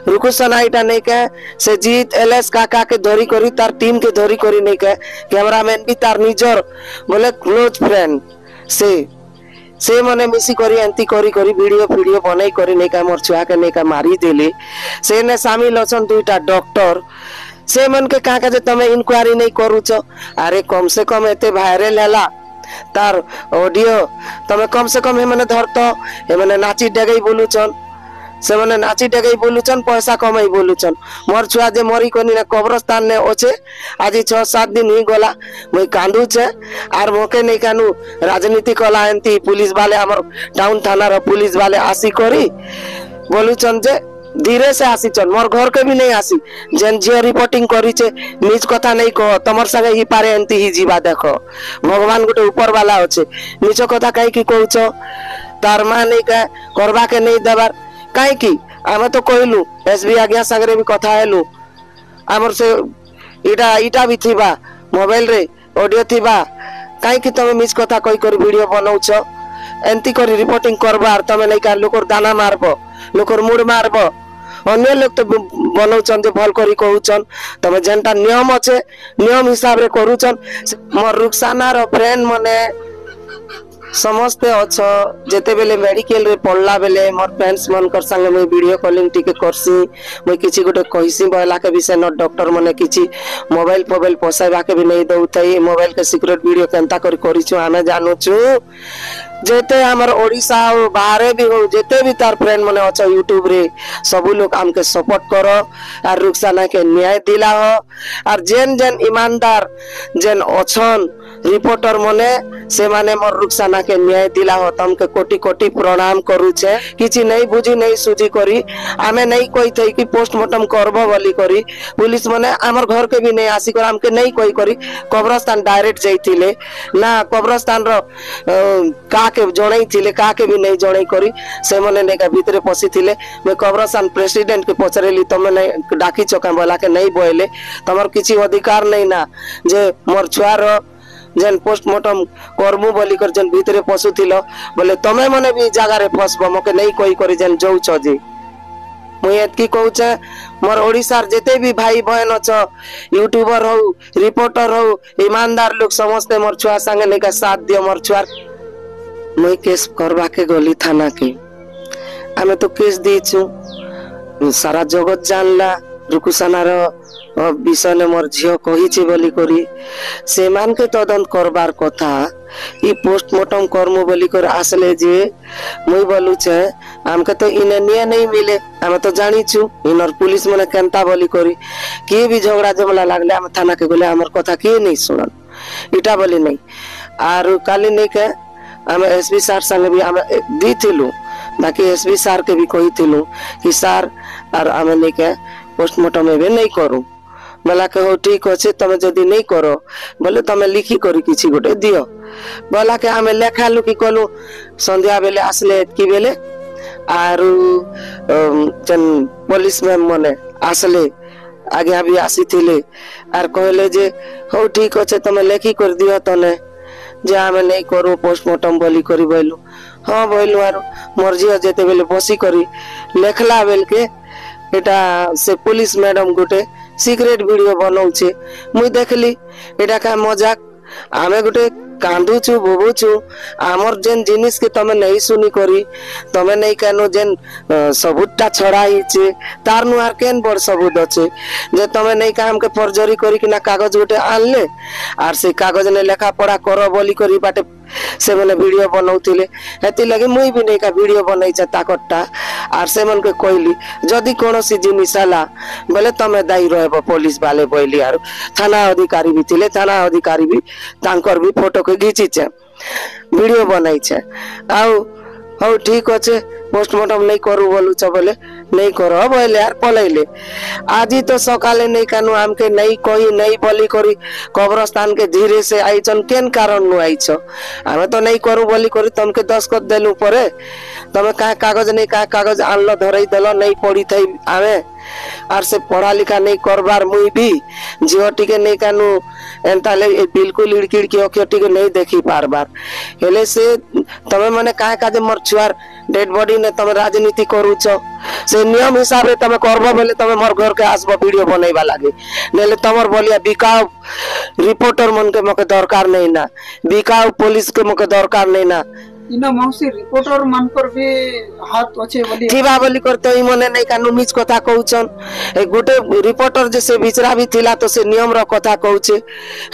रुकुसना इटा नहीं के से जीत एलएस काका के धरी करी तार टीम के धरी करी नहीं के कैमरामैन भी तार निजर बोले क्लोज फ्रेंड से मने मिसी करी एंती करी वीडियो बनाई करी नहीं का मोर छुआ के नहीं का मारी देली से ने शामिल अछन दुईटा डॉक्टर से मन के कहा जे तमे इंक्वायरी नहीं करूछ अरे कम से कम एते वायरल हैला तार ऑडियो तमे कम से कम हे माने धरतो हे माने नाची डेगई बोलुछन से माने नाची डेगई बोलुछन पैसा कमाई बोलुछन मोर छुआ जे मरी कोनी ना कब्रस्तान ने ओछे आज 6-7 दिन ही गला मुई कांदू छे आर मोके नहीं कानू राजनीति कला एंती पुलिस वाले हमर टाउन थाना रो पुलिस वाले आसी करी बोलुछन जे धीरे से आसी चल मोर घर के भी नहीं आसी जेन जियो रिपोर्टिंग करी छे निज कथा नहीं कह तमर संगे ही पारे एंती ही जीवा देखो भगवान गोटे ऊपर वाला होचे निज कथा काई की कहउछ तार मा नहीं का करबा के नहीं देबार काई की आमे तो कहलु एसबी आज्ञा संगे भी कथा हेलु हमर से इटा भी थिबा मोबाइल रे ऑडियो थिबा काई की तमे निज कथा कई कर वीडियो बनाउछ एंती करी रिपोर्टिंग करबार तमे नहीं का लोकर दाना मारबो लोकर मूड मारबो अन्य लोग तो बनाउछन जे भल करी कहउछन तमे जेनटा नियम अछि नियम हिसाब रे करूछन मोर रुखसाना रो फ्रेंड मने समस्ते अच्छ जेते बेले मेडिकल रे पड़ला बेले मोर फ्रेंड्स मन कर संगे मैं वीडियो कॉलिंग टिके करसी मैं किछि गोटे कहिसी बहला के विषय न डॉक्टर मने किछि मोबाइल पोसाइबा के भी नहीं दउतै मोबाइल के सीक्रेट वीडियो केनता करिछु आमे जानूछु जेते हमर ओडिसा बाहर भी हो जेते भी तार फ्रेंड मने अच्छा यूट्यूब रे सब लोग हमके सपोर्ट करो और रुखसाना के न्याय दिला हो और जेन जेन ईमानदार जेन अछन रिपोर्टर मने से माने मोर रुखसाना के न्याय दिला हो तमके कोटि कोटि प्रणाम करू छे किछि नहीं बुझी नहीं सुझी करी आमे नहीं कोई थई कि पोस्टमार्टम करबो बोली करी पुलिस मने हमर घर के भी नहीं आसी कर हमके नहीं कोई करी कब्रस्तान डायरेक्ट जाइथिले ना कब्रस्तान रो का के जणाई थिले का के भी नहीं जणाई करी से मने ने का भीतर पसी थिले मैं कब्रस्तान प्रेसिडेंट के पचरेली तमे नहीं डाकी चका बोला के नहीं बोले तमर किछि अधिकार नहीं ना जे मोर छुआर जेन पोस्टमार्टम करमु बोली कर जेन भीतर पशु थिलो बोले तमे मने भी जगह रे फसबो मके नहीं कोई करी जेन जाउछ जे मुई एतकी कहूछ मोर ओडिसा जेते भी भाई बहन अछ यूट्यूबर हो रिपोर्टर हो ईमानदार लोग समस्त मोर छुआ संगे नहीं का साथ दियो मोर छुआ मुई केस करबा के गली थाना के आमे तो केस दीछु सारा जगत जानला रुकुसाना रो विषय ने मोर झियो कहिछि बोली करी से मान के तदंत करबार कथा ई पोस्टमार्टम करमु बोली कर आसले जे मुई बोलु छे हमके तो इने निया नहीं मिले हम तो जानी छु इनर पुलिस मने केनता बोली करी के भी झगड़ा जमला लागले हम थाना के गले हमर कथा के नहीं सुनल इटा बोली नहीं आर काली नहीं के हम एसपी सर संग भी हम दी थिलु बाकी एसपी सर के भी कही थिलु कि सर आर हम नहीं के पोस्टमार्टम एबे नहीं करू बोला के हो ठीक अच्छे तमे जदि नहीं करो बोले तमे लिखी करी किछि गोटे दियो बोला के हमें लेखालु कि कलु संध्या बेले आसले की बेले आरु जन पुलिस मैम मने आसले आगे भी आसी थिले आर कहले जे हो ठीक अच्छे तमे लेखी कर दियो तने जे हमें नहीं करू पोस्टमार्टम बोली करी बोलू हाँ बोलू आर मर्जी जेते बेले बसी करी लेखला बेल के एटा से पुलिस मैडम गोटे सिक्रेट वीडियो बनाउछे मुई देखली एटा का मजाक आमे गोटे कांदू छु बोबू छु आमर जेन जिनिस के तमे नहीं सुनी करी तमे नहीं कानो जेन सबूतटा छड़ाई छे तार नुआर केन बड़ सबूत अछि जे तमे नहीं का हमके फर्जरी करी कि ना कागज गोटे आनले आर से कागज ने लेखा पढ़ा करो बोली करी बाटे से मने वीडियो बनाउथिले हेति लगे मुई भी नहीं का वीडियो बनाई छ ताकटटा आर से मन के कहली जदी कोनोसी जिनिस आला बोले तमे दाई रहबो पुलिस वाले बोली आर थाना अधिकारी भी थिले थाना अधिकारी भी तांकर भी फोटो के घिची छ वीडियो बनाई छ आउ हो ठीक अच्छे पोस्टमार्टम नहीं करू बोलू छ बोले नहीं करो बोले यार पलैले आज ही तो सकाले नहीं कानू हमके नहीं कही नहीं बोली करी कब्रस्तान के धीरे से आई चन केन कारण नु आई छ हमें तो नहीं करू बोली करी तुमके दस्खत देलु परे तमे का कागज नहीं का कागज आनलो धरई देलो नहीं पड़ी थई आवे आर से पढ़ा लिखा नहीं करबार मुई भी जियो टिके नहीं कानू एंता ले बिल्कुल इड़किड़ के ओके टिके नहीं देखी पार बार हेले से तमे माने काहे काजे मोर छुआर डेड बॉडी ने तमे राजनीति करूछ से नियम हिसाब रे तमे करबो बेले तमे मोर घर के आसबो वीडियो बनैबा लागे नेले तमर बोलिया बिकाऊ रिपोर्टर मन के मके दरकार नहीं ना बिकाऊ पुलिस के मके दरकार नहीं ना इना मौसी रिपोर्टर मन पर भी हाथ अच्छे बोली जीवा बोली करते ई मने नहीं कानू नीच कथा कहउछन ए गोटे रिपोर्टर जैसे बिचरा भी थिला तो से नियम रो कथा कहउछे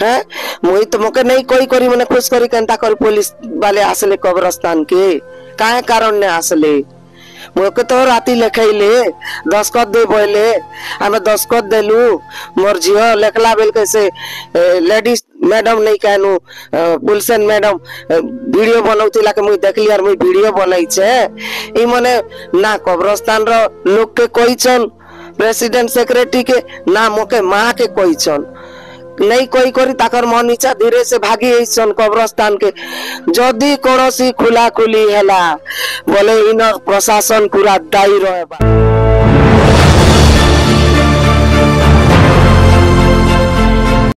हैं मोई तो मके नहीं कोई करी मने खुश करी केनता करी पुलिस वाले आसले कब्रस्तान के काहे कारण ने आसले मोके तो राती लेखैले दस्खत दे बोले हमें दस्खत देलु मोर झियो लेखला बेल कैसे लेडीज मैडम नहीं कहनु पुलिसन मैडम वीडियो बनौतिला के मुई देखली और मुई वीडियो बनाई छे ई मने ना कब्रस्तान रो लोग के कहिछन प्रेसिडेंट सेक्रेटरी के ना मोके मां के कहिछन नहीं कोई करी ताकर मन इच्छा धीरे से भागी ऐसन कब्रस्तान के जदी कोनोसी खुला खुली हैला बोले इन प्रशासन पूरा दायी रहे।